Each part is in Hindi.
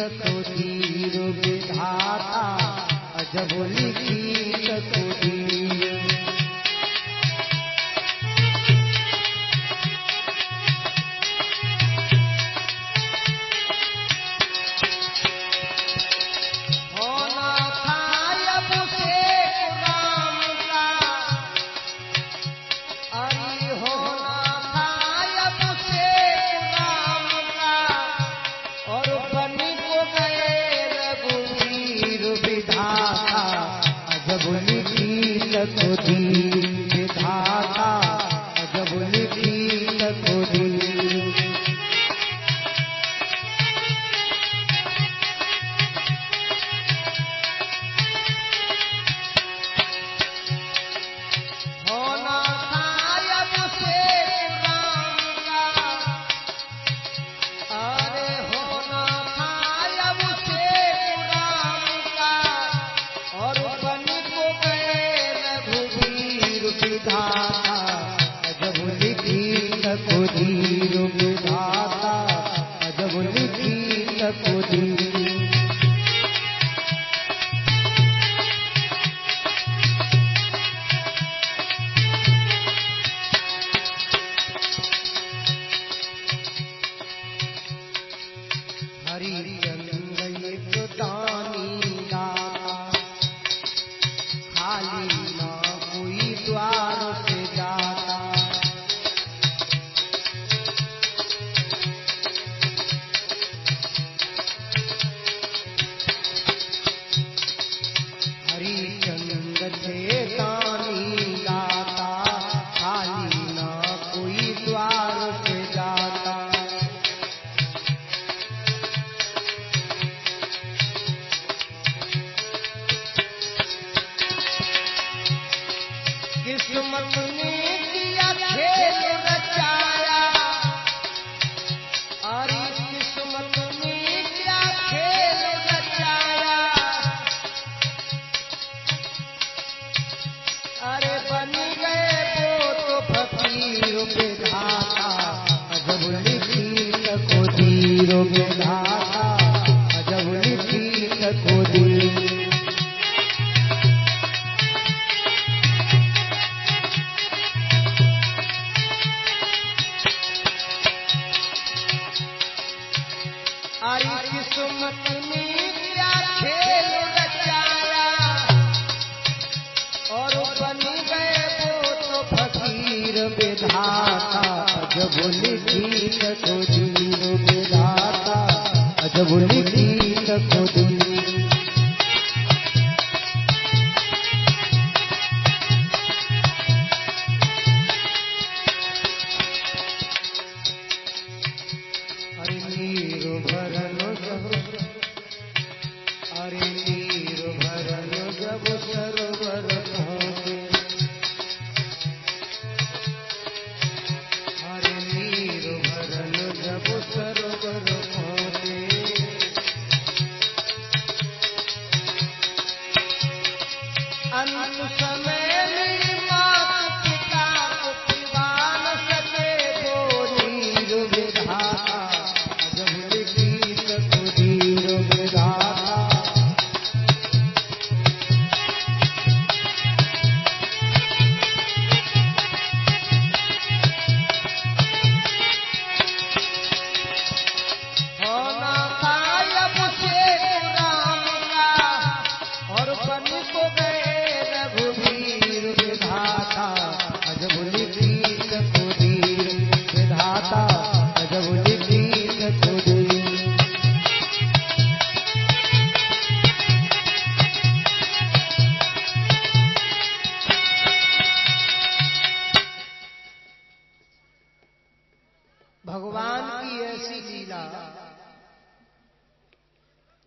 को धीर विधाता अजब लिखी को धीर।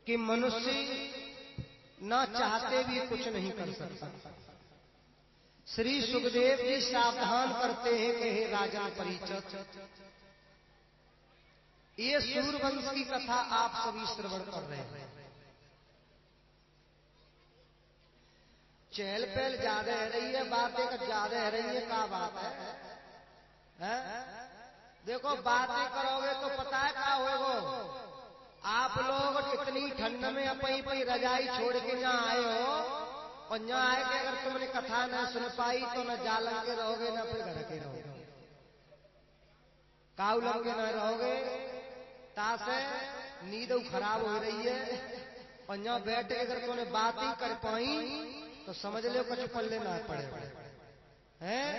कि मनुष्य न चाहते भी कुछ नहीं कर सकता। श्री सुखदेव जी सावधान करते हैं कि हे राजन परिचित, ये सूर्यवंश की कथा आप सभी श्रवण कर रहे हैं। चहल पहल ज्यादा है रही है, बातें का ज्यादा है रही है, क्या बात है? देखो बातें करोगे तो पता है क्या होगा, आप लोग इतने पई पई रजाई छोड़ के यहाँ आए हो, और यहाँ आए कि अगर तुमने कथा न सुन पाई तो न जालम के रहोगे न फिर घर के रहोगे, काउलम के न रहोगे। तासे नींद खराब हो रही है, और यहाँ बैठ के अगर तुमने बात ही कर पाई तो समझ लो कुछ पल्ले ना पड़े हैं।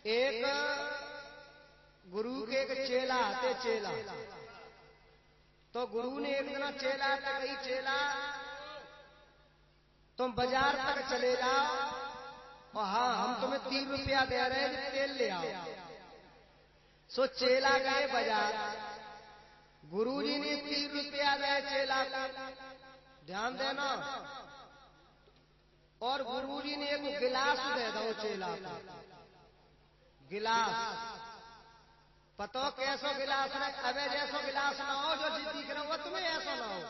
एक गुरु के एक चेला आते, चेला तो गुरु ने एक दिन चेला का कही, चेला तुम बाजार तक चले जाओ और हाँ हम तुम्हें 3 रुपया दे रहे हैं, तेल ले आओ। सो चेला गए बाजार, गुरुजी ने 3 रुपया दे चेला का, ध्यान देना, और गुरुजी ने एक गिलास दे दो चेला को, गिलास पतो कैसो गिलास ना, अबे जैसो गिलास ना हो जो दिख रहा हो तुम्हें ऐसा ना हो।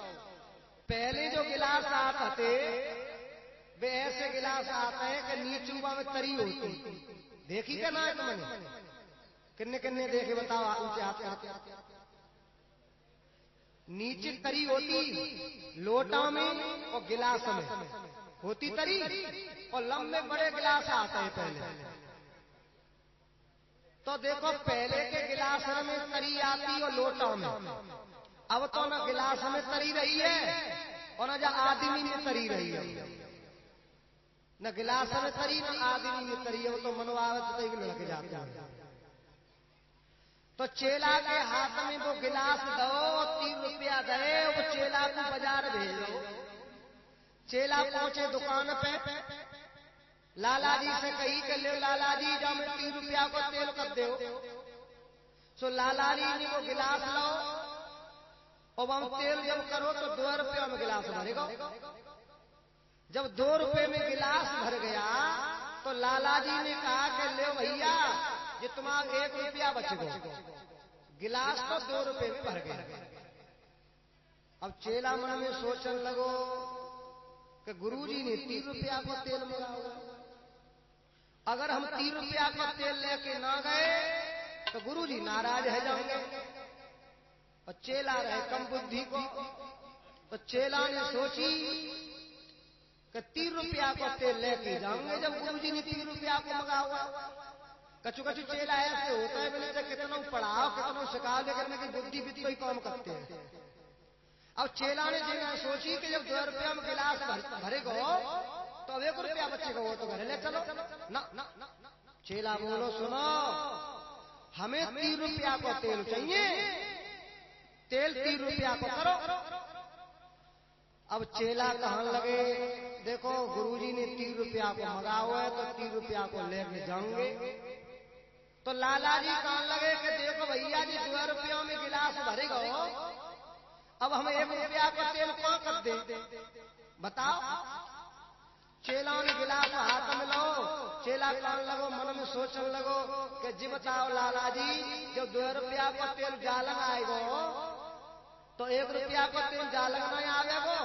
पहले जो गिलास आते थे वे ऐसे गिलास आते हैं कि नीचूबा में तरी होती, देखी क्या ना तुमने, किन्ने किन्ने देखे बताओ ऊंचे हाथ करते। नीचे तरी होती लोटा में और गिलास में होती तरी, और लंबे बड़े गिलास आते हैं पहले। तो देखो पहले के गिलास में तरी आती और लोटा में, अब तो न गिलास में तरी रही है और न जो आदमी में तरी रही है, न गिलास में तरी न आदमी में तरी है, वो तो मनोआवत तरी लड़के जाते हैं। तो चेला के हाथ में वो गिलास दो, 3 रुपया दे, वो चेला को बाजार भेजो। चेला पहुंचे दुकान पे, लाला जी से कही कि ले लाला जी जाओ मैं 3 रुपया को तेल कर दो। सो लाला जी ने वो गिलास लो, और वहां तेल जब करो तो 2 रुपया में गिलास भरेगा। जब 2 रुपये में गिलास भर गया तो लाला जी ने कहा कि ले भैया ये तुम्हारा 1 रुपया बच गो, गिलास तो 2 रुपये में भर गया। अब चेला मन में सोचने लगो कि गुरुजी ने 3 रुपया को तेल मंगाओ, अगर हम 3 रुपया का तेल लेके ना गए तो गुरुजी नाराज है जाएंगे, और चेला रहे कम बुद्धि को। तो चेला ने सोची कि 3 रुपया का तेल लेके जाऊंगे जब गुरुजी ने 3 रुपया को मंगाओ। कछु कछु चेला ऐसे होता है, मैंने कितना पढ़ाओ कितना सिखाओ लेकिन कि बुद्धि भी कोई काम करते हैं। अब चेला ने जगह सोची कि जब 2 रुपया में गिलास भरेगो तो अब 1 रुपया बचेगा, वो तो घर ले चलो ना। चेला बोलो सुनो, हमें 3 रुपया को तेल चाहिए, तेल 3 रुपया को करो। अब चेला कहने लगे देखो गुरुजी ने 3 रुपया को मंगाओ है तो 3 रुपया को लेके जाऊंगे। तो लाला जी कहने लगे कि देखो भैया जी 2 रुपया में गिलास भरेगा, अब हम 1 रुपया को तेल कौन कर दे बताओ। चेला ने गिलास हाथ में लो, चेला कहने लगो मन में सोचने लगो कि जी बताओ लाला जी जब 2 रुपया को तेल जालन आएगो तो 1 रुपया को तेल जालन नहीं आवेगो।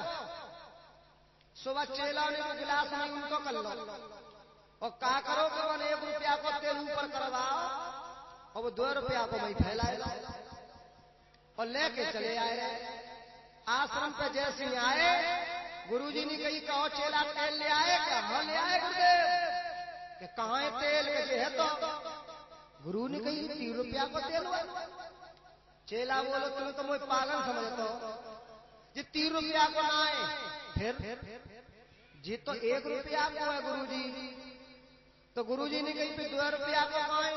सुबह चेला ने वो गिलास में उनको कर लो, और क्या करो कि 1 रुपया को तेल ऊपर करवाओ और वो 2 रुपया को वही फैलाए और लेके चले आए। आश्रम पे जैसे आए गुरुजी ने कही कहो चेला तेल ले आए क्या? हाँ ले आए गुरुदेव। कि कहाँ है तेल? कैसे है तो गुरु ने कही 3 रुपया को तेल हुआ। चेला बोलो तुम तो मुझे पागल समझते हो, जी 3 रुपया को ना आए फिर जी तो 1 रुपया को है गुरुजी। तो गुरुजी ने कही 2 रुपया को आए।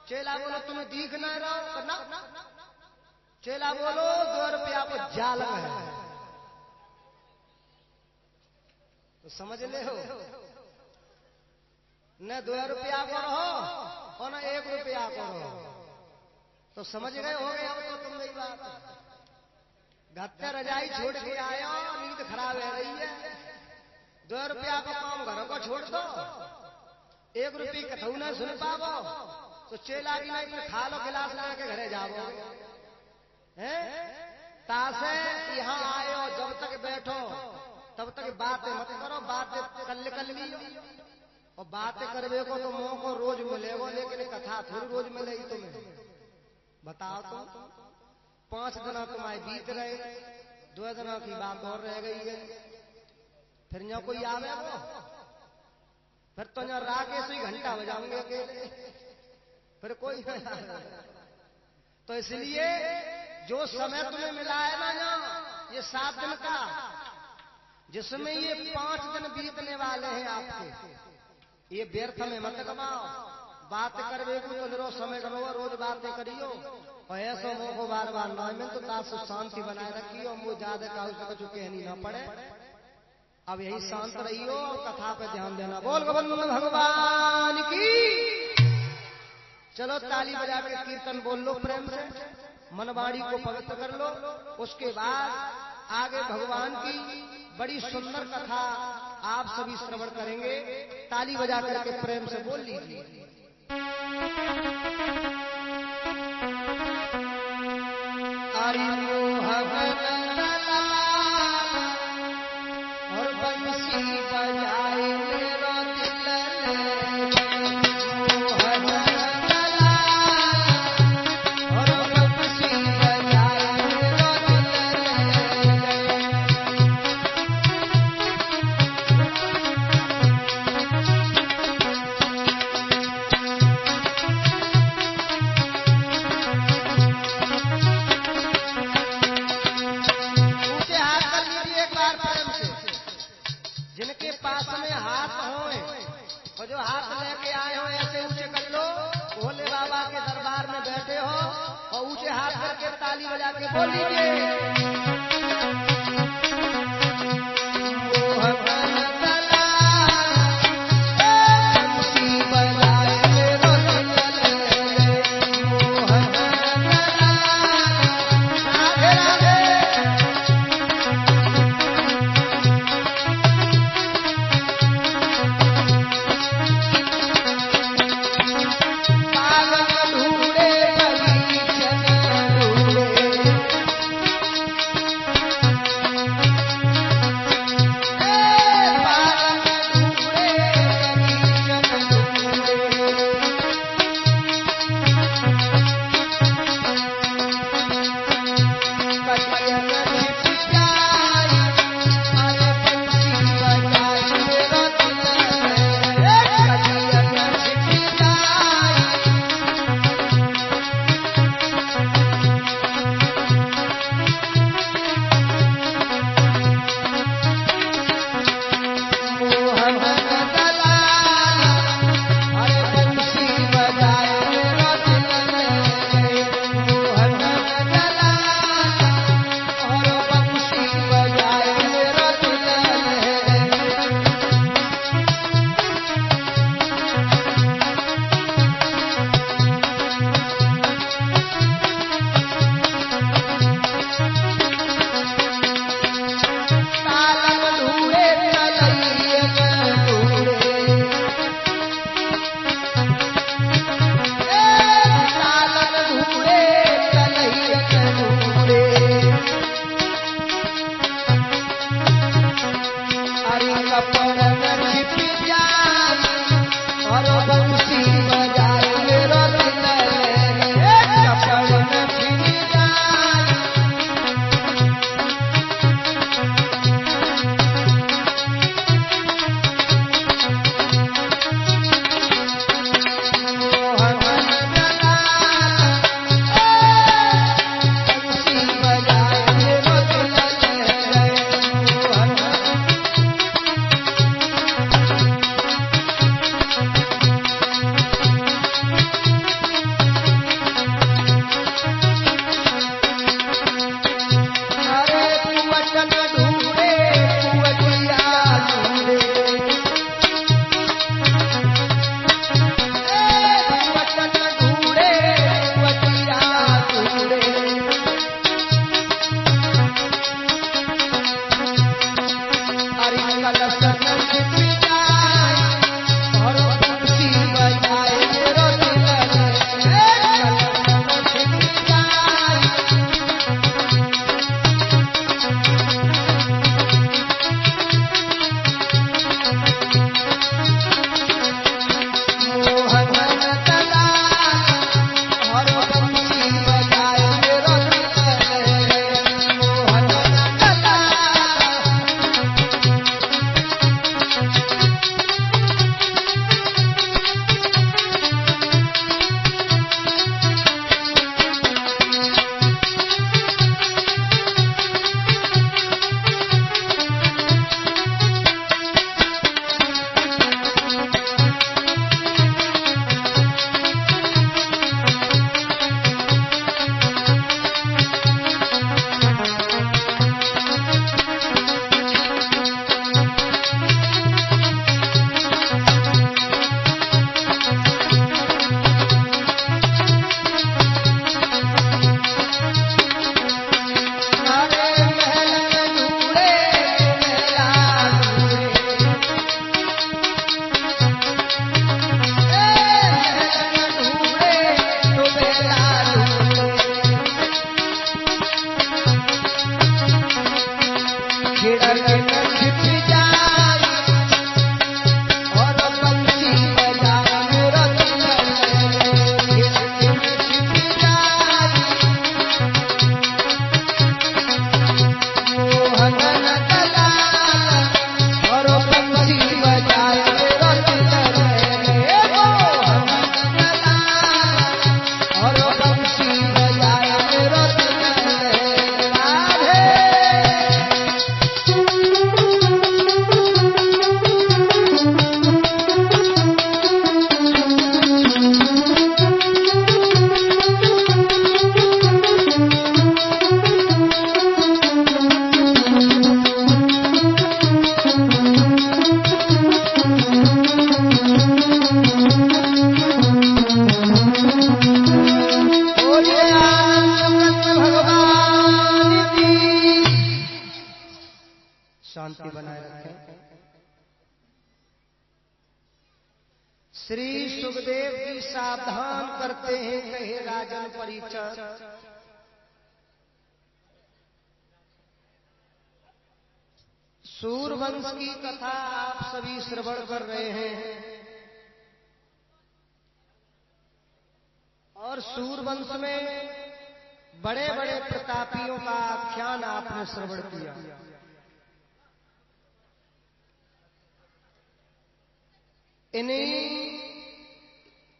चेला बोलो तुम्हें दिख ना रहा ना। चेला बोलो 2 रुपया को जाल है तो समझ ले हो न 2 रुपया को रहो और न 1 रुपया को रहो तो समझ गए हो गए। अब तो तुम नहीं बात घत्ते रजाई छोड़ के आए हो, नींद खराब है रही है। 2 रुपया को काम घरों को छोड़ दो, 1 रुपये कथऊ न सुन पावो तो चेला की नहीं खा लो गिलास लेके घरे जाओ हैं। तासे यहाँ आए हो जब तक बैठो तब तक बातें मत करो, बातें कल ली और बातें करवे को तो मुंह को रोज मिलेगो, लेकिन कथा थोड़ी रोज मिलेगी तुम्हें। बताओ तो 5 दिन तुम्हारे बीत रहे 2 दिनों की बात और रह गई है। फिर यहाँ कोई आवे वो, फिर तो यहाँ राके से ही घंटा बजाऊंगे अकेले, फिर कोई नहीं आवे। तो इसलिए जो समय तुम्हें मिला है ना यहाँ, ये 7 दिन का, जिसमें ये 5 दिन बीतने वाले हैं आपके, ये व्यर्थ में मत गवाओ। बात करवे को तो निरो समय गनो, रोज बातें करियो और ऐसो मोह को बार बार ना में तो तास शांति बनाए रखियो। मुझे ज्यादा का उसका कुछ कहनी ना पड़े। अब यही शांत रहियो और कथा पे ध्यान देना। बोल गोविंद भगवान की। चलो ताली बजा के कीर्तन बोल लो प्रेम से, मनवाड़ी को पवित्र कर लो। उसके बाद आगे भगवान की बड़ी सुंदर कथा आप सभी श्रवण करेंगे। ताली बजा करके प्रेम से बोल लीजिए। हरि और बंसी बजाए मेरो दिल और बंसी बजाए मेरो जिनके पास में हाथ हो और जो हाथ लेके आए हो ऐसे ऊंचे कर लो। भोले बाबा के दरबार में बैठे हो और ऊंचे हाथ करके ताली बजा के बोल लीजिए। शांति बनाए रखें। श्री सुखदेव जी सावधान करते हैं, कहे राजन परिचर, सूरवंश की कथा आप सभी श्रवण कर रहे हैं और सूरवंश में बड़े बड़े प्रतापियों का आख्यान आपने श्रवण किया। इन्हीं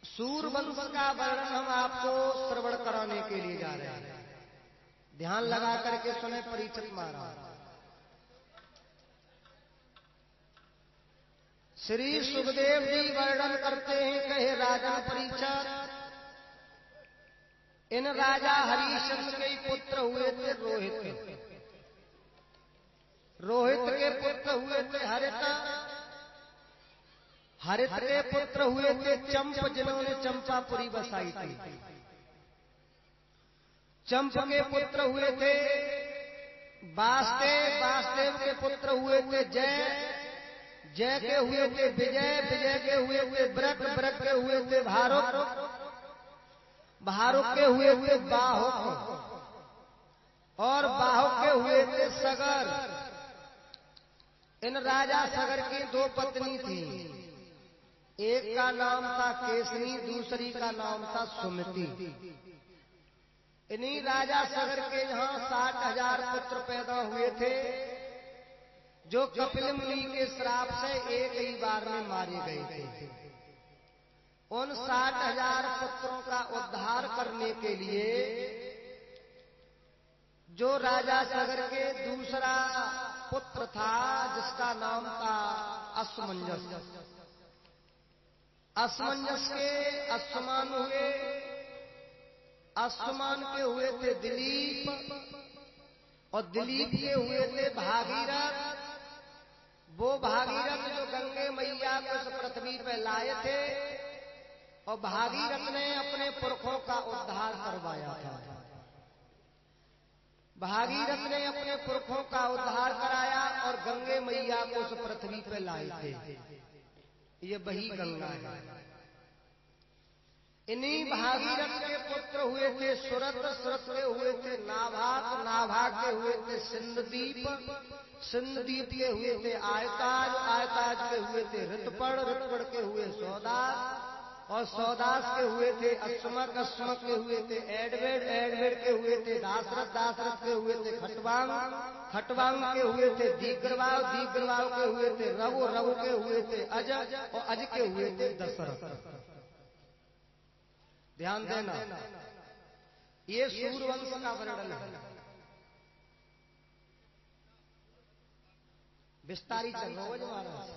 सूरवंश का वर्णन हम आपको श्रवण कराने के लिए जा रहे हैं। ध्यान लगा करके सुने परिचित महाराज। श्री सुखदेव जी वर्णन करते हैं, कहे राजा परिचर, इन राजा हरिश्चंद्र के पुत्र हुए थे रोहित। रोहित के पुत्र हुए थे हरित। हरित के पुत्र हुए थे चंप, जिन्होंने चंपापुरी बसाई थी। चंप के पुत्र हुए थे वासुदेव। वासुदेव के पुत्र हुए थे जय। जय के हुए थे विजय। विजय के हुए थे व्रत। व्रत के हुए थे भारुक। भारुक के हुए थे बाहुक और बाहुक के हुए थे सगर। इन राजा सगर की दो पत्नी थी। एक का नाम था केसनी, दूसरी का नाम था सुमति। इन्हीं राजा सगर के यहाँ 60,000 पुत्र पैदा हुए थे, जो कपिल मुनि के श्राप से एक ही बार में मारे गए थे। उन 60,000 पुत्रों का उद्धार करने के लिए जो राजा सगर के दूसरा पुत्र था, जिसका नाम था असमंजस। असमंजस के असमान हुए। असमान के हुए थे दिलीप और दिलीप के हुए थे भागीरथ। वो भागीरथ जो गंगे मैया को इस पृथ्वी पर लाए थे और भागीरथ ने अपने पुरखों का उद्धार करवाया था। भागीरथ ने अपने पुरखों का उद्धार कराया और गंगे मैया को उस पृथ्वी पर लाए थे। ये वही गंगा है। इन्हीं भागीरथ के पुत्र हुए थे सुरत। सुरत के हुए थे नाभाग। नाभाग के हुए थे सिंधदीप। सिंधदीप के हुए थे आयताज। आयताज के हुए थे ऋतपर्ण। ऋतपर्ण के हुए सौदास और सौदास के हुए थे अस्मक। अस्मक के हुए थे एडवेड। एडवेड के हुए थे दासरथ। दासरथ के हुए थे खटवांग। खटवांग के हुए थे दीग्रवाव। दीग्रवाव के हुए थे रघु। रघु के हुए थे अज और अज के हुए थे दशरथ। ध्यान देना, ये सूरवंश का वर्णन है। विस्तारी चल रहा हो महाराज,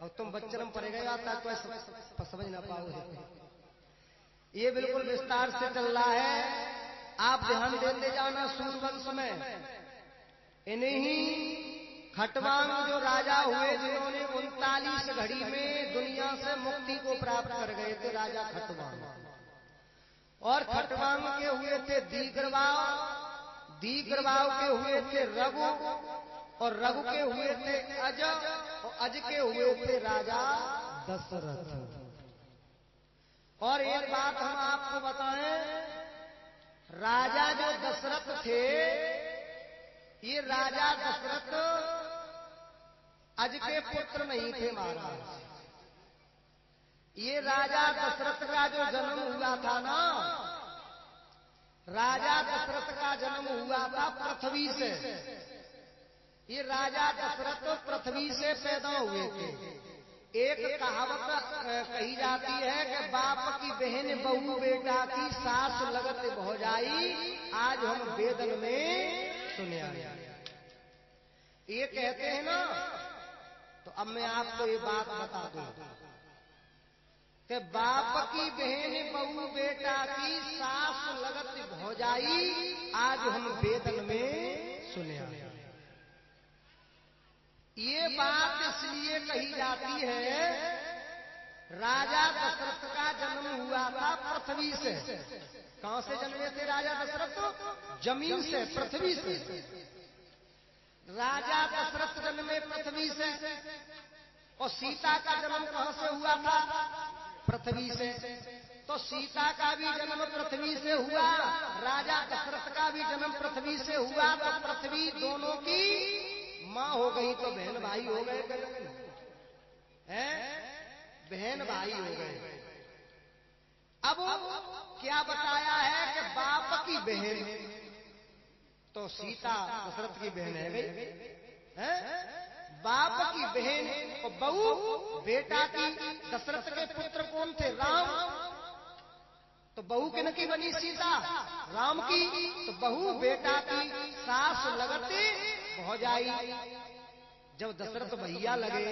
और तुम बच्चन में पढ़े गए आता तो समझ ना पाओगे। ये बिल्कुल विस्तार से चल रहा है, आप ध्यान देते जाना। सूरवंश में इन्हीं खटवांग जो राजा हुए, जिन्होंने 39 घड़ी में दुनिया से मुक्ति को प्राप्त कर गए थे, राजा खटवांग। और खटवांग के हुए थे दीग्रवाव। दीग्रवाव के हुए थे रघु और रघु के हुए थे अज और अज के हुए थे राजा दशरथ। और एक बात हम आपको बताएं, राजा जो दशरथ थे ये राजा दशरथ अज के पुत्र नहीं थे महाराज। ये राजा दशरथ का जो जन्म हुआ था ना, राजा दशरथ का जन्म हुआ था पृथ्वी से। ये राजा दशरथ पृथ्वी से पैदा हुए थे। एक कहावत कही जाती है कि बाप की बहन बहू बेटा की सास लगत भौजाई, आज हम वेदन में सुने आए। ये कहते हैं ना, तो अब मैं आपको ये बात बता दूं कि बाप की बहन बहू बेटा की सास लगत भौजाई, आज हम वेदन में सुने आए। ये बात इसलिए कही जाती है, राजा दशरथ का जन्म हुआ था पृथ्वी से। कहां से जन्मे थे राजा दशरथ? जमीन से, पृथ्वी से। राजा दशरथ जन्मे पृथ्वी से। और सीता का जन्म कहां से हुआ था? पृथ्वी से। तो सीता का भी जन्म पृथ्वी से हुआ, राजा दशरथ का भी जन्म पृथ्वी से हुआ। तो पृथ्वी दोनों की मां हो गई, तो बहन भाई हो गए हैं, बहन भाई हो गए। अब क्या बताया है कि बाप की बहन, तो सीता दशरथ की बहन है गई, है? बाप की बहन और बहू बेटा की। दशरथ के पुत्र कौन थे? राम। तो बहू किनकी बनी? सीता, राम की। तो बहू बेटा की सास लगती भौजाई। जब दशरथ भैया लगे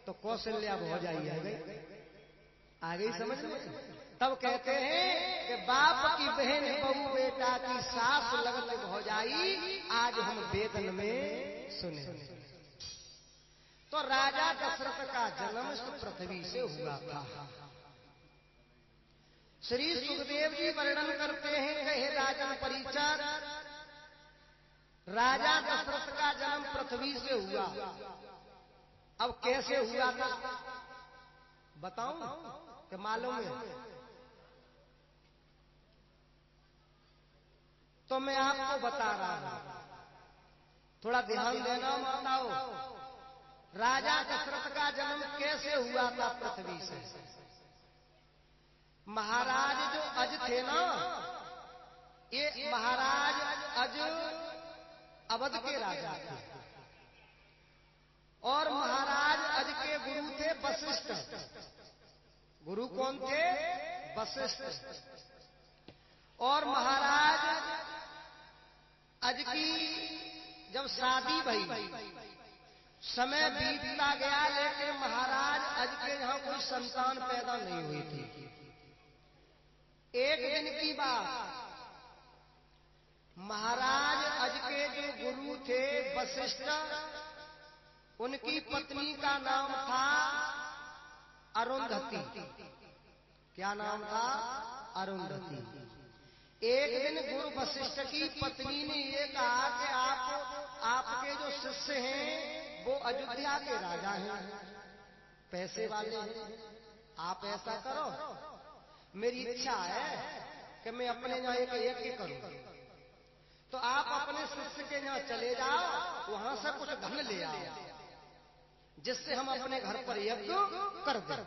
तो कौशल्या भौजाई आ गई। आ गई समझ में? तब कहते हैं कि बाप की बहन बहू बेटा की सास लगत भौजाई, आज हम वेदन में सुने। तो राजा दशरथ का जन्म इस पृथ्वी से हुआ था। श्री सुखदेव जी वर्णन करते हैं, कहे राजन परिचर, राजा दशरथ का जन्म पृथ्वी से हुआ। अब कैसे हुआ था बताऊं कि मालूम है? तो मैं आपको बता रहा हूं, थोड़ा ध्यान देना माताओं। राजा दशरथ का जन्म कैसे हुआ था पृथ्वी से? महाराज जो अज थे ना, ये महाराज अज अवध के राजा थे। और महाराज अज के गुरु थे वशिष्ठ। गुरु कौन थे? वशिष्ठ। और महाराज अज की जब शादी भई, समय बीतता गया, लेकिन महाराज अज के यहां कोई संतान पैदा नहीं हुई थी। एक दिन की बात, महाराज अज के जो गुरु थे वशिष्ठ, उनकी पत्नी का नाम था अरुंधति। क्या नाम था? अरुंधति। एक दिन गुरु वशिष्ठ की पत्नी ने ये कहा कि आपके जो शिष्य हैं वो अयोध्या के राजा हैं, पैसे वाले हैं, आप ऐसा करो, मेरी इच्छा है कि मैं अपने यहाँ एक यज्ञ करूं। तो आप अपने शिष्य के यहाँ चले जाओ, वहां से कुछ धन ले आओ, जिससे हम अपने घर पर यज्ञ कर दें।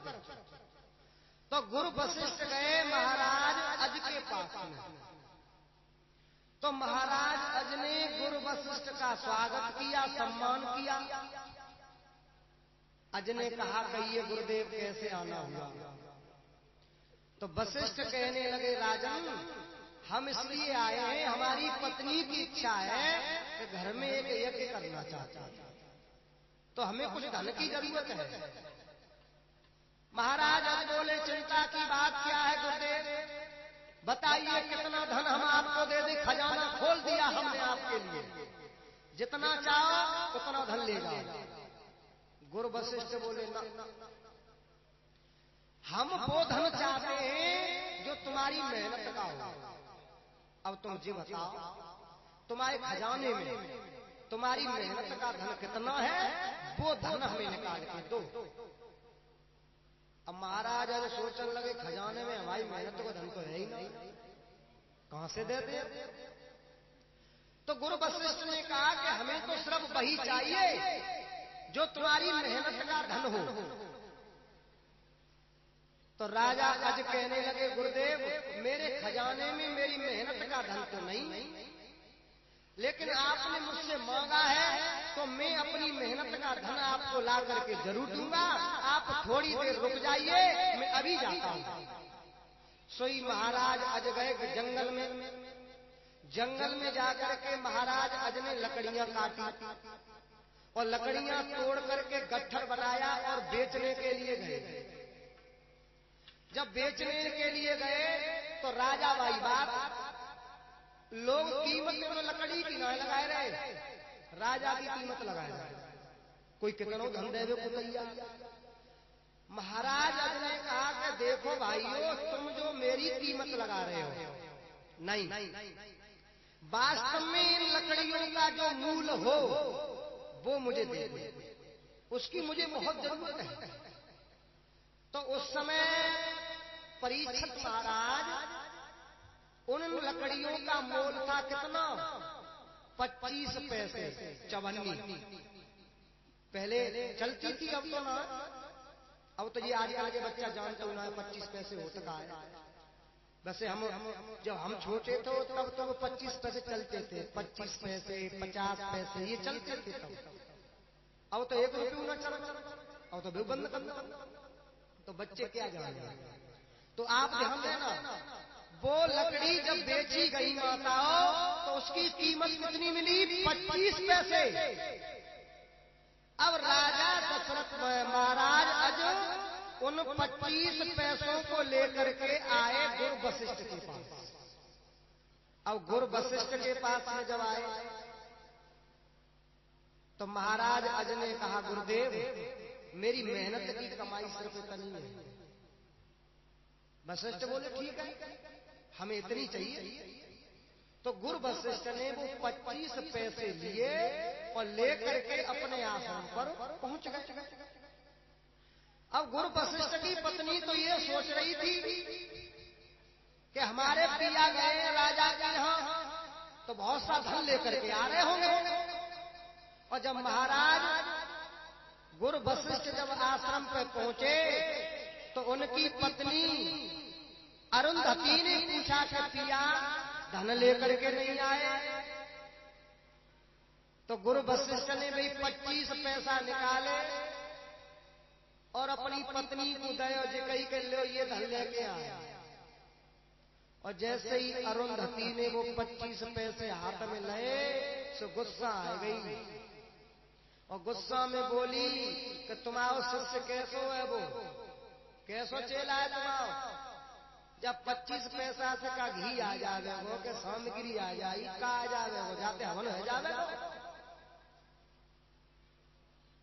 तो गुरु वशिष्ठ गए महाराज अज के पास में। तो महाराज अज ने गुरु वशिष्ठ का स्वागत किया, सम्मान किया। अज ने कहा कहिए गुरुदेव कैसे आना हुआ? तो वशिष्ठ कहने लगे, राजन हम इसलिए आए हैं, हमारी पत्नी की इच्छा है कि घर में एक यज्ञ करना चाहता है, तो हमें कुछ धन की जरूरत है। महाराज आज बोले, चिंता की बात क्या है गुरुदेव, बताइए कितना धन हम आपको दे दें। खजाना खोल दिया हमने आपके लिए, जितना चाहो उतना धन ले जाओ। गुरु वशिष्ठ बोले, ना, हम वो धन चाहते हैं जो तुम्हारी मेहनत का हो। अब तुम जी बताओ, तुम्हारे खजाने में तुम्हारी मेहनत का धन कितना है, वो धन हमें निकाल के दो। अब महाराज अरे सोचने लगे, खजाने में हमारी मेहनत का धन तो है ही नहीं, कहां से दे दे? तो गुरु वशिष्ठ ने कहा वही चाहिए जो तुम्हारी मेहनत का धन हो। तो राजा अज कहने लगे, गुरुदेव मेरे खजाने में मेरी मेहनत का धन तो नहीं, लेकिन आपने मुझसे मांगा है तो मैं अपनी मेहनत का धन आपको ला करके जरूर दूंगा। आप थोड़ी देर रुक जाइए, मैं अभी जाता हूं। सोई महाराज अज गए जंगल में। जंगल में जाकर के महाराज अज ने लकड़ियां काटी और लकड़ियां तोड़ करके गट्ठर बनाया और बेचने के लिए गए। जब बेचने के लिए गए तो राजा भाई बात, लोग कीमत में लकड़ी की ना लगाए रहे, राजा की कीमत लगाए रहे। कोई कितनों धन देवे को तैयार। महाराज अज ने कहा कि देखो भाइयों, तुम जो मेरी कीमत लगा रहे हो, नहीं, वास्तव में इन लकड़ियों का जो मूल हो वो मुझे दे दो, उसकी मुझे बहुत जरूरत है। तो उस समय परीक्षित महाराज, उन लकड़ियों का मोल था कितना? 25 पैसे चवन्नी। पहले चलती थी, अब तो ना। अब तो ये आजकल के बच्चा जानता हूं ना 25 पैसे होता का है। वैसे हम जब हम छोटे थे तब तो 25 पैसे चलते थे, 25 पैसे 50 पैसे ये चलते थे तब। अब तो 1 रुपये न चल, अब तो बंद कर दो। तो बच्चे क्या जाने। तो आप ध्यान देना, वो लकड़ी जब बेची गई माताओं तो उसकी कीमत कितनी मिली? 25 पैसे। अब राजा दशरथ महाराज अज उन 25 पैसों को लेकर के आए गुरु वशिष्ठ के पास। अब गुरु वशिष्ठ के पास में जब आए तो महाराज अज ने कहा, गुरुदेव मेरी मेहनत की कमाई सिर्फ इतनी है। वशिष्ठ बोले ठीक है, हमें इतनी चाहिए। तो गुरु वशिष्ठ ने वो 25 पैसे लिए और लेकर के अपने आश्रम पर पहुंच गए। अब गुरु वशिष्ठ की पत्नी तो ये सोच रही थी कि हमारे पिया गए राजा के यहां तो बहुत सा धन लेकर के आ रहे होंगे। और जब महाराज गुरु वशिष्ठ जब आश्रम पर पहुंचे तो उनकी पत्नी अरुंधति ने पूछा कि पिया धन लेकर के नहीं आए? तो गुरु वशिष्ठ ने भी 25 पैसा निकाले और अपनी पत्नी को दया जी कही के लो ये धन लेके आया। और जैसे ही अरुंधति ने वो 25 पैसे हाथ में लाए तो गुस्सा आ गई और गुस्सा में बोली कि तुम्हारा शिष्य कैसो है, वो कैसो चेला है तुम्हारा? जब 25 पैसा से का घी आ जावे वो के सामग्री आ जाई का आ जावे वो जाते हवन हो जावे।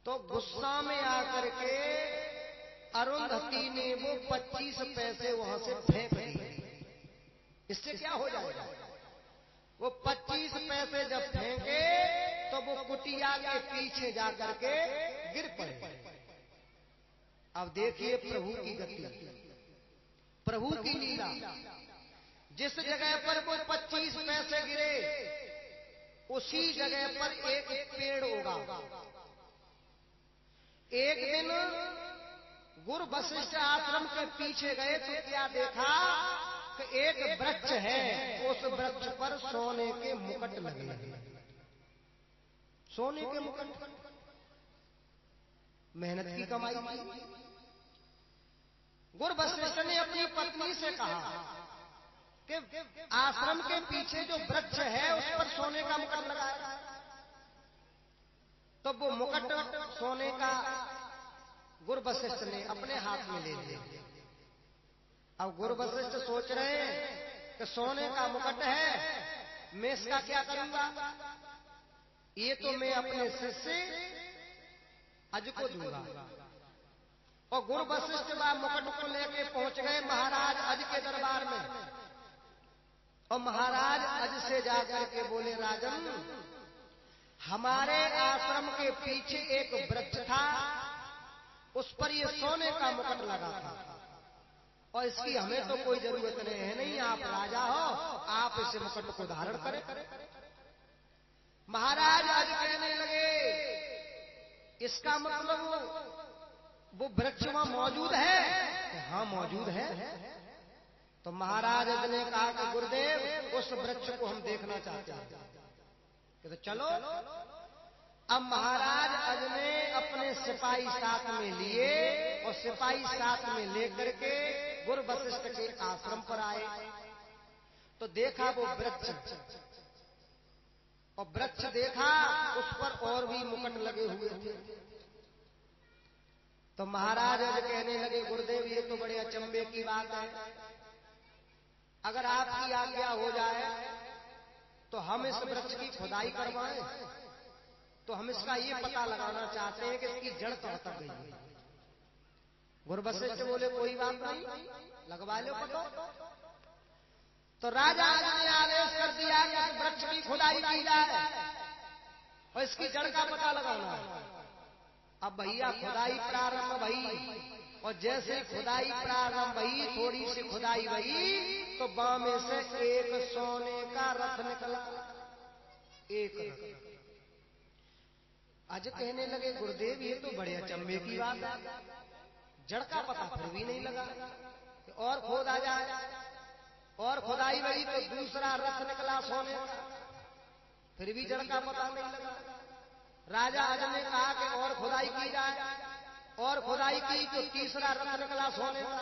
तो गुस्सा में आकर के अरुंधति ने वो 25 पैसे वहां से फेंक दिए। इससे क्या हो जाएगा? वो 25 पैसे जब फेंके तो वो कुटिया के पीछे जाकर के गिर पड़े। अब देखिए प्रभु की गति, प्रभु की लीला। जिस जगह पर वो 25 पैसे गिरे उसी जगह पर एक पेड़ उगा। एक दिन गुरु वशिष्ठ आश्रम के पीछे गए तो क्या देखा कि एक वृक्ष है, उस वृक्ष पर सोने के मुकुट लगे हैं। सोने के मुकुट, मेहनत की कमाई की। गुरु वशिष्ठ ने अपनी पत्नी से कहा कि आश्रम के पीछे जो वृक्ष है उस पर सोने का मुकुट लगा है। तो वो मुकुट सोने का गुरु वशिष्ठ ने अपने हाथ में ले लिया। अब गुरु वशिष्ठ सोच रहे हैं कि सोने का मुकुट है, मैं इसका क्या करूंगा? ये तो मैं अपने शिष्य अज को दूंगा। और गुरु वशिष्ठ मुकुट को लेके पहुंच गए महाराज अज के दरबार में। और महाराज अज से जाकर के बोले, राजन हमारे आश्रम के पीछे एक वृक्ष था, उस पर ये सोने का मुकुट लगा था और इसकी हमें तो कोई जरूरत नहीं, आप राजा हो, आप इस मुकुट को धारण करें। महाराज आज कहने लगे इसका मतलब वो वृक्ष वहां मौजूद है? हाँ मौजूद है। तो महाराज अज ने कहा कि गुरुदेव उस वृक्ष को हम देखना चाहते हैं। तो चलो। अब महाराज अज ने अपने सिपाही साथ में लिए और सिपाही साथ में लेकर के गुरु वशिष्ठ के आश्रम पर आए। तो देखा वो वृक्ष, और वृक्ष देखा उस पर और भी मुकुट लगे हुए थे। तो महाराज अज कहने लगे गुरुदेव ये तो बड़े अचंभे की बात है, अगर आपकी आज्ञा हो जाए तो हम इस वृक्ष की खुदाई करवाएं। तो हम इसका ये पता लगाना चाहते हैं कि इसकी जड़ कहां तक गई है। गुरु वशिष्ठ बोले कोई बात नहीं, लगवा लो पता। तो राजा ने आदेश कर दिया कि इस वृक्ष की खुदाई की जाए और इसकी जड़ का पता लगाना है। अब भैया खुदाई प्रारंभ भई, और जैसे खुदाई प्रारंभ भई, थोड़ी सी खुदाई भई तो बामे से एक सोने का रथ निकला। एक रथ। आज कहने लगे गुरुदेव ये तो बड़े अचंभे की बात है, जड़ का पता फिर भी नहीं लगा। और खोदा जाए, और खुदाई भई तो दूसरा रथ निकला सोने का, फिर भी जड़ का पता नहीं लगा। राजा अज ने कहा कि और खुदाई की जाए, और खुदाई की तो तीसरा रथ निकला सोने का,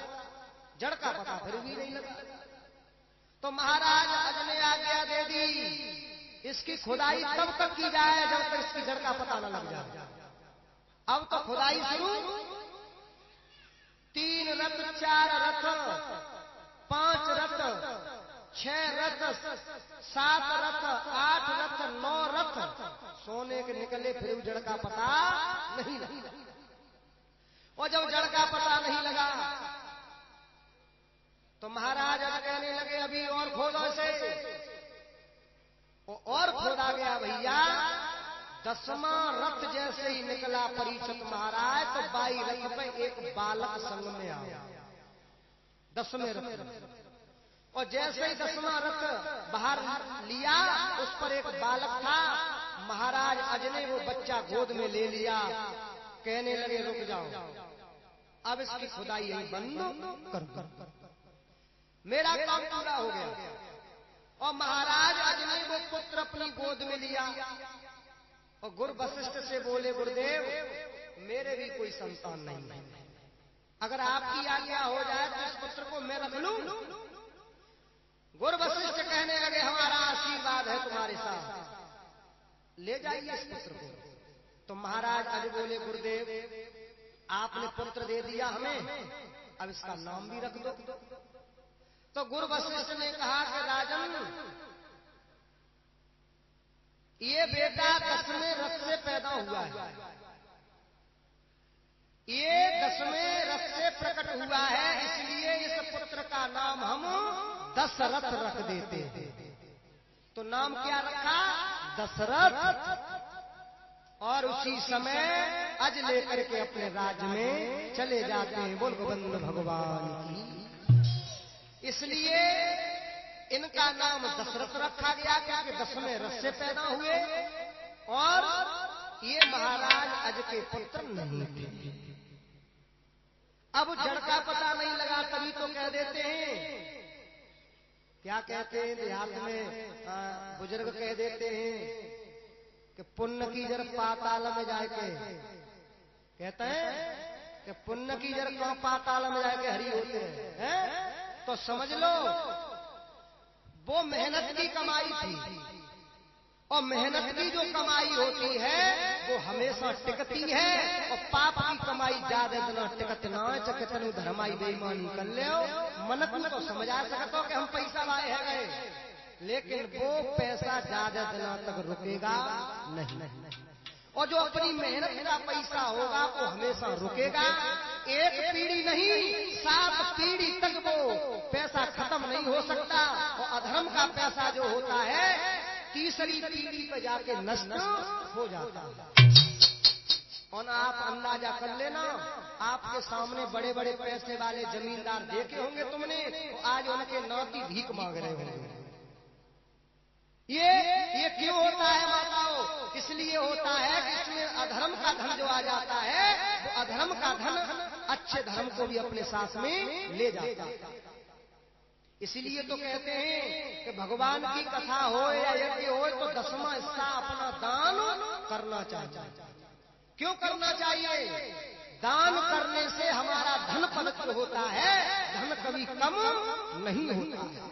जड़ का पता फिर भी नहीं लगा। तो महाराज अज ने आज्ञा दे दी इसकी खुदाई तब तक की जाए जब तक इसकी जड़ का पता न लग जाए। अब तो खुदाई शुरू। 3 रथ, 4 रथ, 5 रथ, 6 रथ, 7 रथ, 8 रथ, 9 रथ सोने के निकले, फिर जड़ का पता नहीं लगा। और जब जड़ का पता नहीं लगा तो महाराज कहने लगे अभी और खोदो इसे। और खोदा गया भैया। 10वां रथ जैसे ही निकला परीक्षित महाराज, तो 22 रथ पे एक बालक संग में आया। 10वें रथ। और जैसे ही 10वां रथ बाहर लिया, उस पर एक बालक था। महाराज अज ने वो बच्चा गोद में ले लिया। कहने लगे रुक जाओ, अब इसकी खुदाई यही बंद कर, मेरा काम पूरा हो गया। और महाराज अज ने वो पुत्र अपनी गोद में लिया और गुरु वशिष्ठ से बोले गुरुदेव मेरे भी कोई संतान नहीं है, अगर आपकी आज्ञा हो जाए तो इस पुत्र को मैं रख लूं। गुरु वशिष्ठ कहने लगे हमारा आशीर्वाद है तुम्हारे साथ, ले जाइए इस पुत्र को। तो महाराज अज बोले गुरुदेव आपने पुत्र दे दिया हमें, अब इसका नाम भी रख दो। तो गुरु वशिष्ठ ने कहा कि राजन ये बेटा 10वें रथ से पैदा हुआ है, ये 10वें रथ से प्रकट हुआ है, इसलिए इस पुत्र का नाम हम दशरथ रख देते हैं। तो नाम क्या रखा? दशरथ। और उसी समय अज लेकर के अपने राज्य में चले जाते हैं। बोल गोविंद भगवान की। इसलिए इनका नाम दशरथ रखा गया क्योंकि 10वें रथ से पैदा हुए और ये महाराज अज के पुत्र नहीं थे। अब जड़ का पता नहीं लगा तभी तो कह देते हैं, क्या कहते हैं देहात में बुजुर्ग कह देते हैं कि पुण्य की जड़ पाताल में जाके, कहते हैं कि पुण्य की जड़ कौन पाताल में जाके हरी होते हैं। तो समझ लो वो मेहनत की कमाई थी और मेहनत की जो कमाई होती है वो हमेशा टिकती है और पाप की कमाई ज्यादा इतना टिकत ना चकतन धर्माई बेईमानी कर ले मन को तो समझा सकते हो कि हम पैसा लाए हैं, लेकिन वो पैसा ज्यादा दिनों तक रुकेगा नहीं। और जो अपनी मेहनत का पैसा होगा वो हमेशा रुकेगा। एक पीढ़ी नहीं 7 पीढ़ी तक वो पैसा खत्म नहीं हो सकता। और अधर्म का पैसा जो होता है तीसरी पीढ़ी पे जाके नष्ट हो जाता है। और आप अंदाजा कर लेना, आपके सामने बड़े बड़े पैसे वाले जमींदार देखे होंगे तुमने, तो आज उनके नाती भीख मांग रहे होंगे। ये क्यों होता है माताओं? इसलिए होता है कि इसमें अधर्म का धन जो आ जाता है वो अधर्म का धन अच्छे धर्म को भी अपने साथ में ले जाता है। इसीलिए तो कहते हैं कि भगवान की कथा हो या यज्ञ हो तो 10वां हिस्सा अपना दान करना चाहिए। क्यों करना चाहिए? दान करने से हमारा धन पवित्र होता है, धन कभी कम नहीं होता है।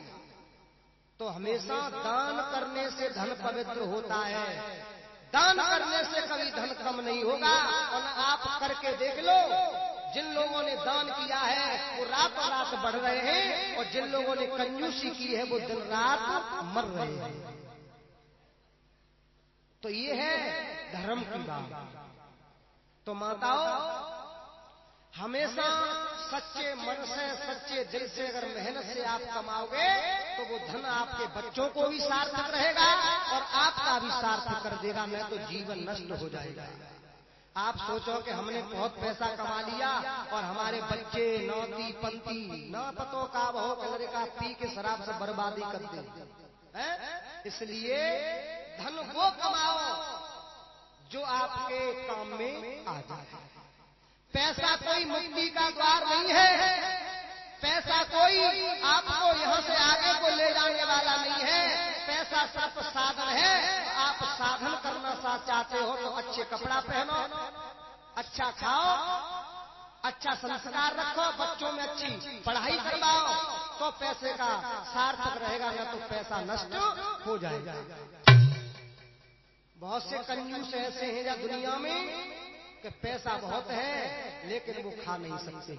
तो हमेशा दान करने से धन पवित्र होता है, दान करने से कभी धन कम नहीं होगा। और आप करके देख लो, जिन लोगों ने दान किया है वो रातों रात बढ़ रहे हैं, और जिन लोगों ने कंजूसी की है वो दिन रात मर रहे हैं। तो ये है धर्म की बात। तो माताओं, हमेशा सच्चे मन से, सच्चे दिल से अगर मेहनत से आप कमाओगे तो वो धन आपके बच्चों को भी सार्थक रहेगा और आपका भी सार्थक कर देगा, नहीं तो जीवन नष्ट हो जाएगा। आप सोचो कि हमने बहुत पैसा कमा लिया और हमारे बच्चे नौती पंती ना पतो का बहु कलर का पी के शराब से बर्बादी कर दे। इसलिए धन वो कमाओ जो आपके काम में आ जाए। पैसा कोई मुक्ति का द्वार नहीं है, पैसा कोई आपको यहाँ से आगे को ले जाने वाला नहीं है। पैसा सिर्फ साधन है। आप साधन करना चाहते हो तो अच्छे कपड़ा पहनो, अच्छा खाओ, अच्छा संस्कार रखो, बच्चों में अच्छी पढ़ाई करवाओ, तो पैसे का सार्थक रहेगा, न तो पैसा नष्ट हो जाएगा। बहुत से कंजूस ऐसे हैं या दुनिया में कि पैसा बहुत है लेकिन वो खा नहीं सकते।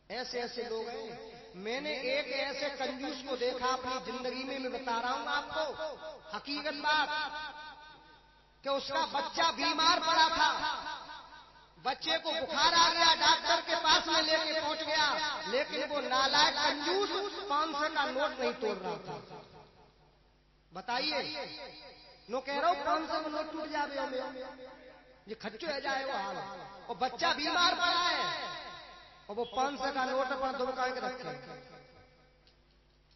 ऐसे ऐसे लोग हैं। मैंने एक ऐसे कंजूस को देखा अपनी जिंदगी में, मैं बता रहा हूं आपको हकीकत बात, कि उसका बच्चा बीमार पड़ा था, बच्चे को बुखार आ गया, डॉक्टर के पास में लेके पहुंच गया, लेकिन वो नालायक कंजूस 500 का नोट नहीं तोड़ रहा था। बताइए, नो कह रहा हूं 500 का नोट टूट जाए, ये खच्चो है जाए वो हाल। और बच्चा बीमार पड़ा है और वो 500 का नोट अपना दुबका के रखे।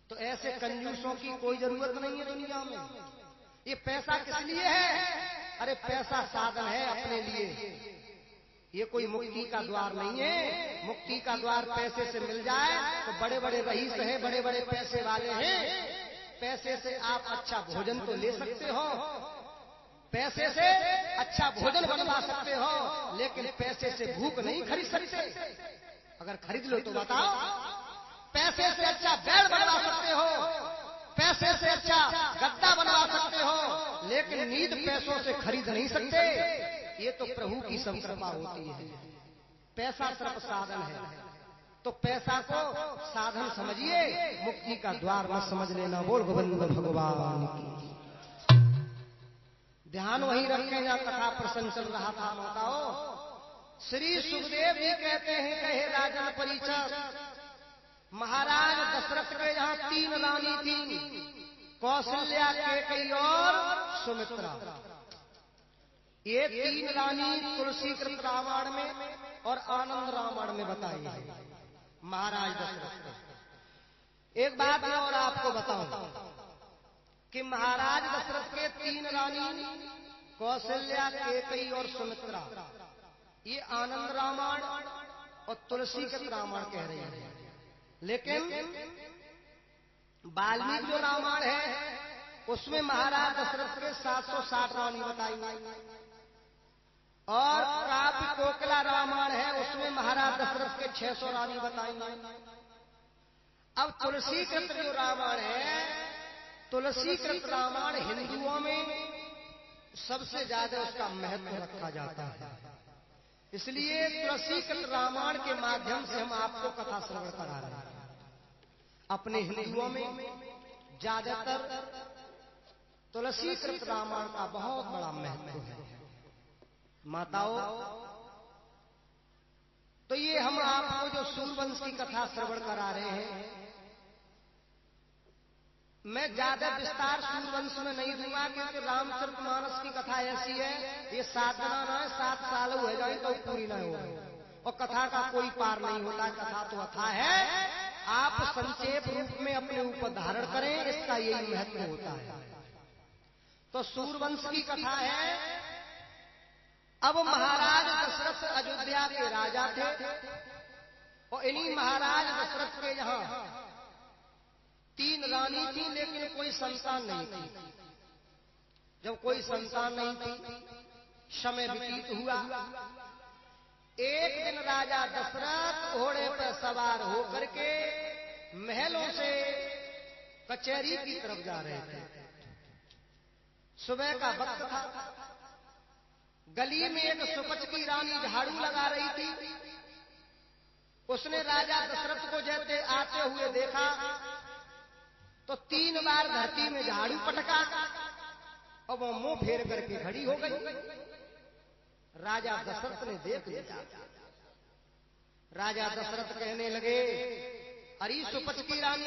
तो ऐसे कंजूसों की कोई जरूरत नहीं है दुनिया में। ये पैसा किस लिए है? अरे पैसा साधन है अपने लिए, ये कोई मुक्ति का द्वार नहीं है। मुक्ति का द्वार पैसे से मिल जाए तो बड़े बड़े रईस हैं, बड़े बड़े पैसे वाले हैं, पैसे से आप अच्छा भोजन तो ले सकते हो, पैसे से अच्छा भोजन बनवा सकते हो, लेकिन पैसे से भूख नहीं खरीद सकते। अगर खरीद लो तो बताओ। पैसे से अच्छा बेड बनवा सकते हो, पैसे से अच्छा गद्दा बनवा सकते हो, लेकिन नींद पैसों से खरीद नहीं सकते। ये तो प्रभु की सब कृपा होती है। पैसा सिर्फ साधन है, तो पैसा को साधन समझिए, मुक्ति का द्वार मत समझ लेना। बोल गोविंद भगवान की। ध्यान वही रखें जहां कथा प्रसंग चल रहा था। माताओं, श्री सुखदेव जी कहते हैं, कहे राजन परीक्षक, महाराज दशरथ के यहाँ 3 रानी थी, कौशल्या, कैकेयी और सुमित्रा। ये 3 रानी तुलसी कृत रामायण में और आनंद रामायण में बताई है महाराज दशरथ। एक बात मैं और आपको बताऊं कि महाराज दशरथ के 3 रानी कौशल्या, कैकेयी और सुमित्रा, ये आनंद रामायण और तुलसी कृत रामायण कह रही है। लेकिन वाल्मीकि जो रामायण है उसमें महाराज दशरथ के 760 रानी बताई गई, और काव्य कोकिला रामायण है उसमें महाराज दशरथ के 600 रानी बताई गई। अब तुलसी कृत जो रामायण है, तुलसी कृत रामायण हिंदुओं में सबसे ज्यादा उसका महत्व रखा जाता है। इसलिए तुलसी कृत रामायण के माध्यम से हम आपको कथा श्रवण करा रहे हैं। अपने हिंदुओं में ज्यादातर तुलसी कृत रामायण का बहुत बड़ा महत्व है। माताओं, तो ये हम आपको जो सूर्यवंश की कथा श्रवण करा रहे हैं, मैं ज्यादा विस्तार सूर्यवंश में नहीं दूंगा, क्योंकि रामचरितमानस की कथा ऐसी है, ये 7 दिना ना 7 साल हो जाए तो पूरी ना हो, और कथा का कोई पार नहीं होता। कथा तो अथा है, आप संक्षेप रूप में अपने ऊपर धारण करें, इसका यही महत्व होता है। तो सूर्यवंश की कथा है अब महाराज दशरथ अयोध्या के राजा थे और इन्हीं महाराज दशरथ के यहाँ 3 रानी थी, लेकिन कोई संतान नहीं थी। जब कोई संतान नहीं थी, समय व्यतीत हुआ। एक दिन राजा दशरथ घोड़े पर सवार होकर के महलों से कचहरी की तरफ जा रहे थे। सुबह का वक्त था। गली में एक सुपच की रानी झाड़ू लगा रही थी। उसने राजा दशरथ को जैसे आते हुए देखा तो 3 बार धरती में झाड़ू पटका और वो मुंह फेर करके खड़ी हो गई। राजा दशरथ ने देख लिया। राजा दशरथ कहने लगे, अरे सुपच की रानी,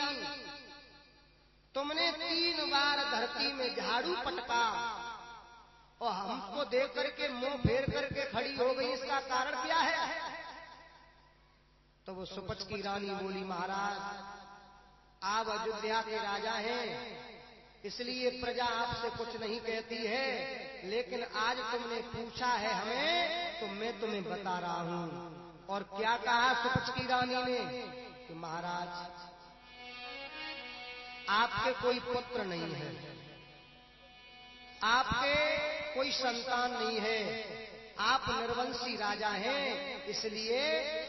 तुमने 3 बार धरती में झाड़ू पटका और हमको देख करके मुंह फेर करके खड़ी हो गई, इसका कारण क्या है? तो वो सुपच की रानी बोली, महाराज आप अयोध्या के राजा हैं, इसलिए प्रजा आपसे कुछ नहीं कहती है, लेकिन आज तुमने पूछा है हमें तो मैं तुम्हें बता रहा हूं। और क्या कहा सुपच की रानी ने कि महाराज आपके कोई पुत्र नहीं है, आपके कोई संतान नहीं है, आप निर्वंशी राजा हैं, इसलिए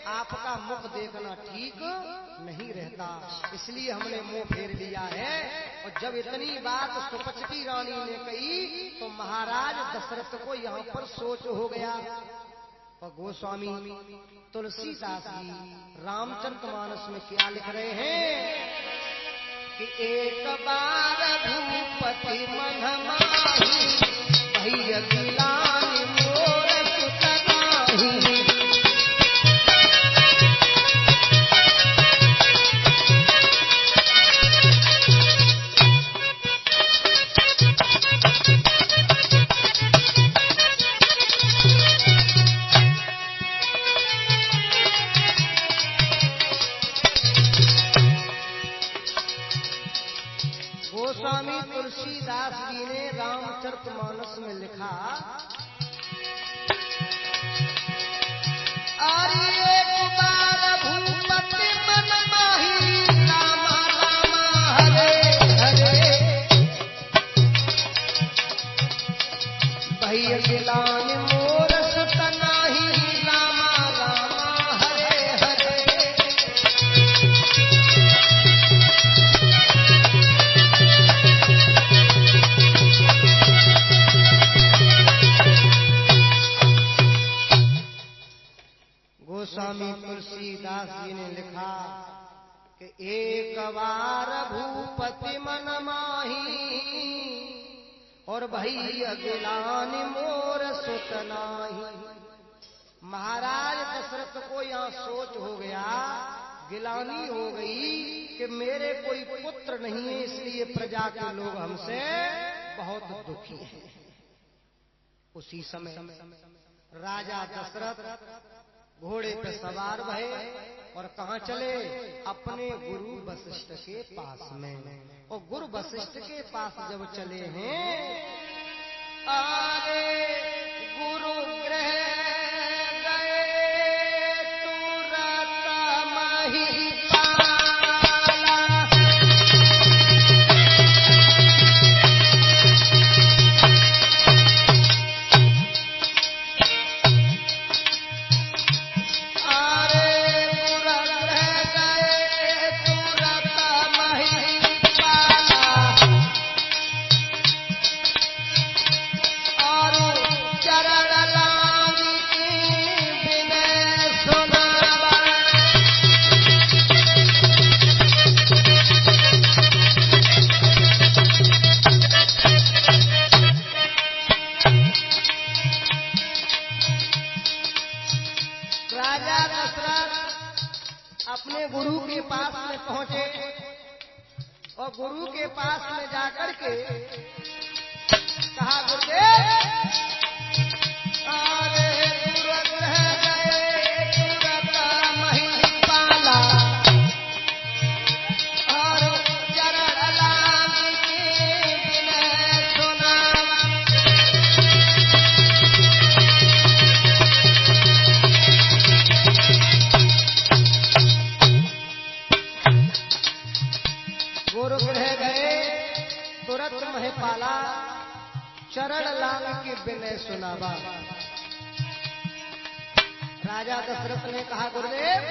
आपका मुख देखना ठीक नहीं रहता, इसलिए हमने मुंह फेर लिया है। और जब इतनी बात सुपच की रानी ने कही तो महाराज दशरथ को यहाँ पर सोच हो गया। और गोस्वामी तुलसीदास जी रामचरितमानस में क्या लिख रहे हैं कि एक बार भूपति मन माही भैया गिलानी मोर सुतनाही। गोस्वामी तुलसीदास जी ने रामचरितमानस में लिखा, अरे एक बार भूपति मन माही रामा रामा हरे हरे भैया गिलानी मोर सुतनाही रामा रामा हरे हरे। गोस्वामी तुलसीदास जी ने लिखा कि एक बार भूपति मन माही और भैया गिलानी मोर सुतनाही। महाराज दशरथ को यहाँ सोच हो गया, गिलानी हो गई कि मेरे कोई पुत्र नहीं है, इसलिए प्रजा के लोग हमसे बहुत दुखी हैं। उसी समय राजा दशरथ घोड़े पे सवार भये और कहाँ चले? अपने गुरु वशिष्ठ के पास में। और गुरु वशिष्ठ के पास जब चले हैं, आगे गुरु गृह गए तुरत महिपाला। अपने गुरु के पास में पहुंचे और गुरु के पास में जाकर के कहा, गुरुदेव अरे गुरुग्रह गए तुरत महिपाला और चरण लागी के विनय सुनावा। लांग के विनय सुनावा। राजा दशरथ ने कहा गुरुदेव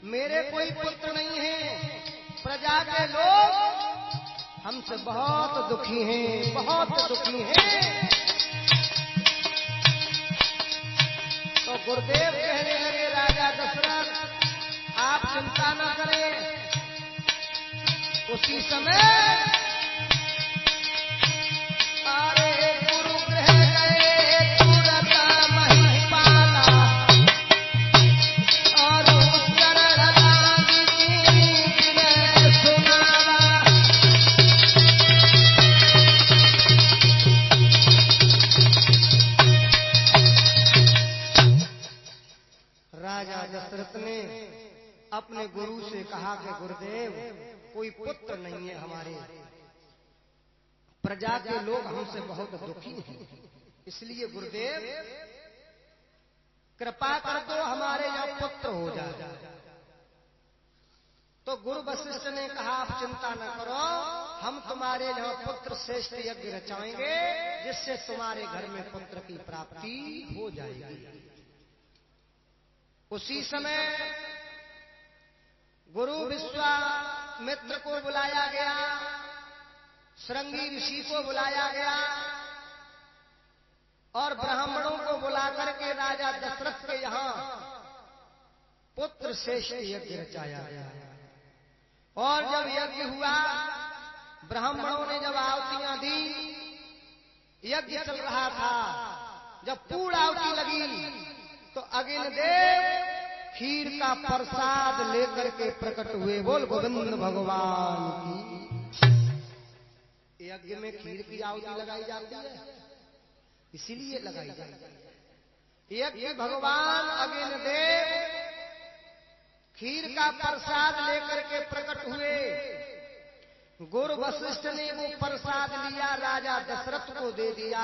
मेरे कोई पुत्र नहीं है, प्रजा के लोग हमसे बहुत दुखी हैं, बहुत दुखी हैं। तो गुरुदेव कहने लगे राजा दशरथ आप चिंता न करें। उसी समय अरे गुरुगृह गए तुरत महिपाला और उत्तर सुनावा। राजा दशरथ ने अपने गुरु से कहा कि गुरुदेव कोई पुत्र नहीं है हमारे, प्रजा के लोग हमसे बहुत दुखी हैं, इसलिए गुरुदेव कृपा कर दो हमारे यहाँ पुत्र हो जाए। तो गुरु वशिष्ठ ने कहा आप चिंता न करो, हम तुम्हारे यहाँ पुत्र श्रेष्ठ यज्ञ रचाएंगे जिससे तुम्हारे घर में पुत्र की प्राप्ति हो जाएगी। उसी समय गुरु विश्वामित्र को बुलाया गया, श्रृंगी ऋषि को बुलाया गया और ब्राह्मणों को बुला करके राजा दशरथ के यहाँ पुत्र श्रेष्ठ यज्ञ रचाया गया। और जब यज्ञ हुआ, ब्राह्मणों ने जब आहुतियां दी, यज्ञ चल रहा था, जब पूर्ण आहुति लगी तो अग्नि देव खीर का प्रसाद लेकर के प्रकट हुए। बोल गोविंद भगवान की। यज्ञ में खीर की आहुति लगाई जाती है, इसीलिए लगाई जाती है। यज्ञ भगवान अग्नि देव खीर का प्रसाद लेकर के प्रकट हुए। गुरु वशिष्ठ ने वो प्रसाद लिया, राजा दशरथ को दे दिया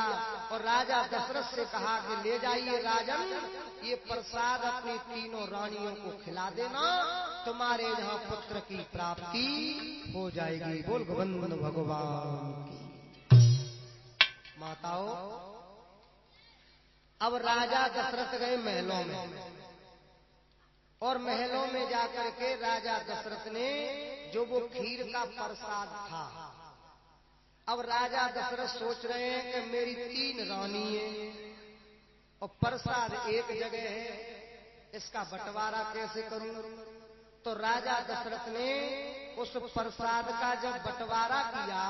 और राजा दशरथ से कहा कि ले जाइए राजन, ये प्रसाद अपनी तीनों रानियों को खिला देना, तुम्हारे यहाँ पुत्र की प्राप्ति हो जाएगी। बोल गोविंद भगवान की। माताओं, अब राजा दशरथ गए महलों में और महलों में जाकर के राजा दशरथ ने जो वो खीर का प्रसाद था, अब राजा दशरथ सोच रहे हैं कि मेरी 3 रानी है और प्रसाद एक जगह है, इसका बंटवारा कैसे करूं। तो राजा दशरथ ने उस प्रसाद का जब बंटवारा किया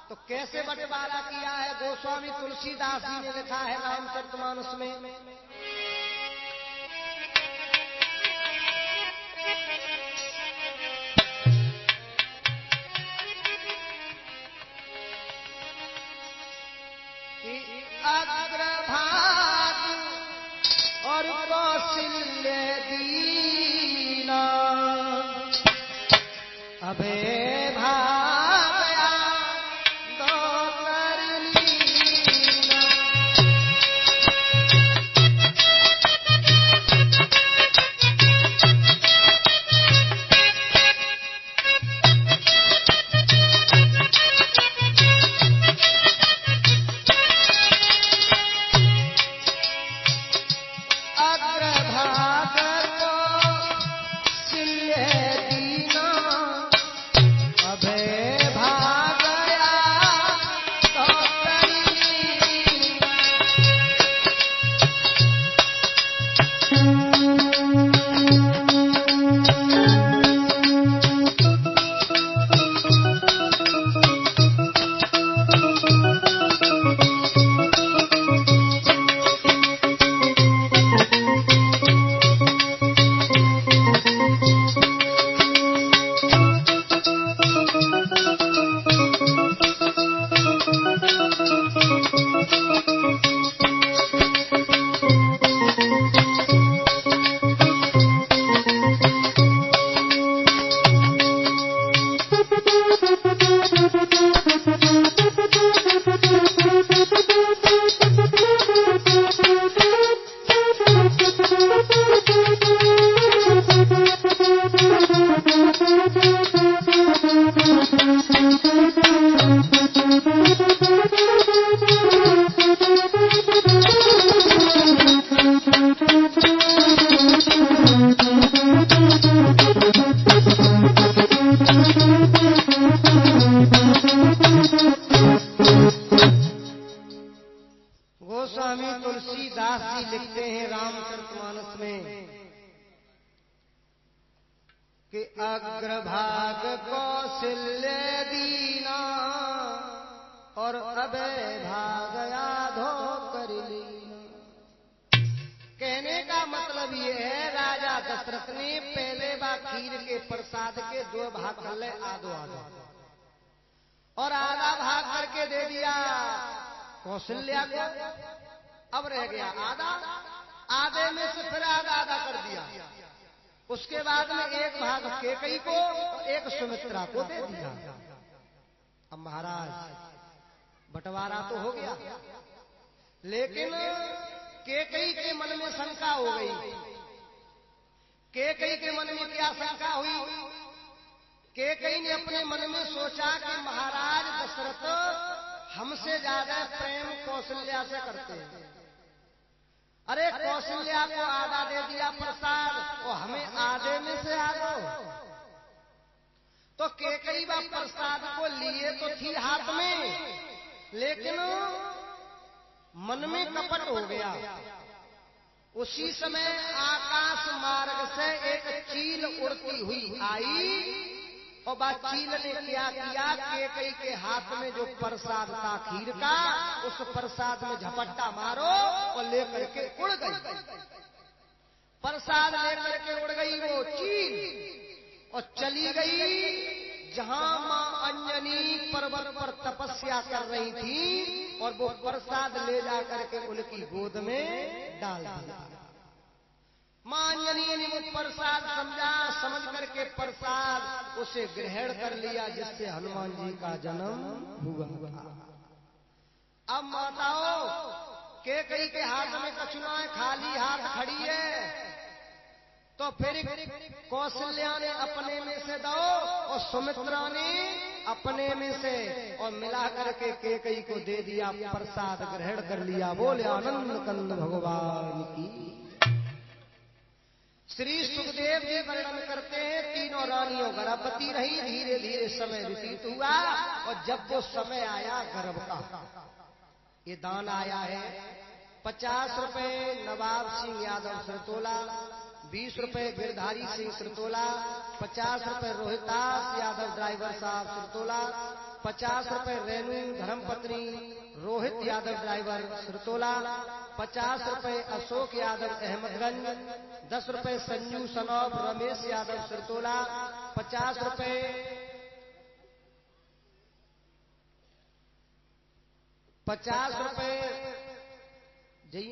तो कैसे बंटवारा किया है, गोस्वामी तुलसीदास जी ने लिखा है रामचरितमानस में। अग्रभाग और कौशल्य दीना अबे भागया दो करलीना। अग्रभाग गोस्वामी तुलसीदास जी लिखते हैं रामचरितमानस में कि अग्रभाग कौशल्य दीना और अभय भाग याधो कर लीना। कहने का मतलब ये है राजा दशरथ ने पहले बार खीर के प्रसाद के 2 भाग कर ले, आधो आधो, और आधा भाग करके दे दिया कौशल्या को। अब रह गया आधा, आधे में से फिर आधा आधा कर दिया। उसके बाद में 1 भाग कैकेयी को और 1 सुमित्रा को दे दिया। अब महाराज बंटवारा तो हो गया, लेकिन कैकेयी के मन में शंका हो गई। कैकेयी के मन में क्या शंका हुई? कैकेयी ने अपने मन में सोचा कि महाराज दशरथ हमसे ज्यादा प्रेम कौशल्या से करते हैं। अरे कौशल्या को आधा दे दिया प्रसाद और हमें आधे में से आधो। तो कैकेयी बा प्रसाद को लिए तो थी हाथ में, लेकिन मन में कपट हो गया। उसी समय आकाश मार्ग से एक चील उड़ती हुई आई और बात चील ने क्या किया, कैकेयी के हाथ में जो प्रसाद था खीर का, उस प्रसाद में झपट्टा मारो और लेकर के उड़ गई। प्रसाद लेकर के उड़ गई वो चील और चली गई जहां मां अंजनी पर्वत पर तपस्या कर रही थी, और वो प्रसाद ले जा करके उनकी गोद में डाल दिया। मां अंजनी ने वो प्रसाद समझ करके प्रसाद उसे ग्रहण कर लिया, जिससे हनुमान जी का जन्म हुआ। अब माताओं कैकेयी के हाथ में कछुआ है, खाली हाथ खड़ी है, तो फिर कौशल्या ने अपने में से दो और सुमित्रा ने अपने में से, और मिला करके कैकेयी को दे दिया, प्रसाद ग्रहण कर लिया। बोले आनंद कंद भगवान की। श्री सुखदेव जी वर्णन करते हैं, तीनों रानियों गर्भवती रही, धीरे धीरे समय व्यतीत हुआ, और जब वो समय आया गर्भ का, ये दान आया है 50 रुपए नवाब सिंह यादव सिरतोला, 20 रुपए गिरधारी सिंह सिरतोला, 50 रुपए रोहितास यादव ड्राइवर साहब सिरतोला, 50 रुपए रेणु धर्मपत्नी रोहित यादव ड्राइवर सिरतोला, 50 रुपए अशोक यादव अहमदगंज, 10 रुपए संजू सनौब रमेश यादव सिरतोला, 50 रुपए जय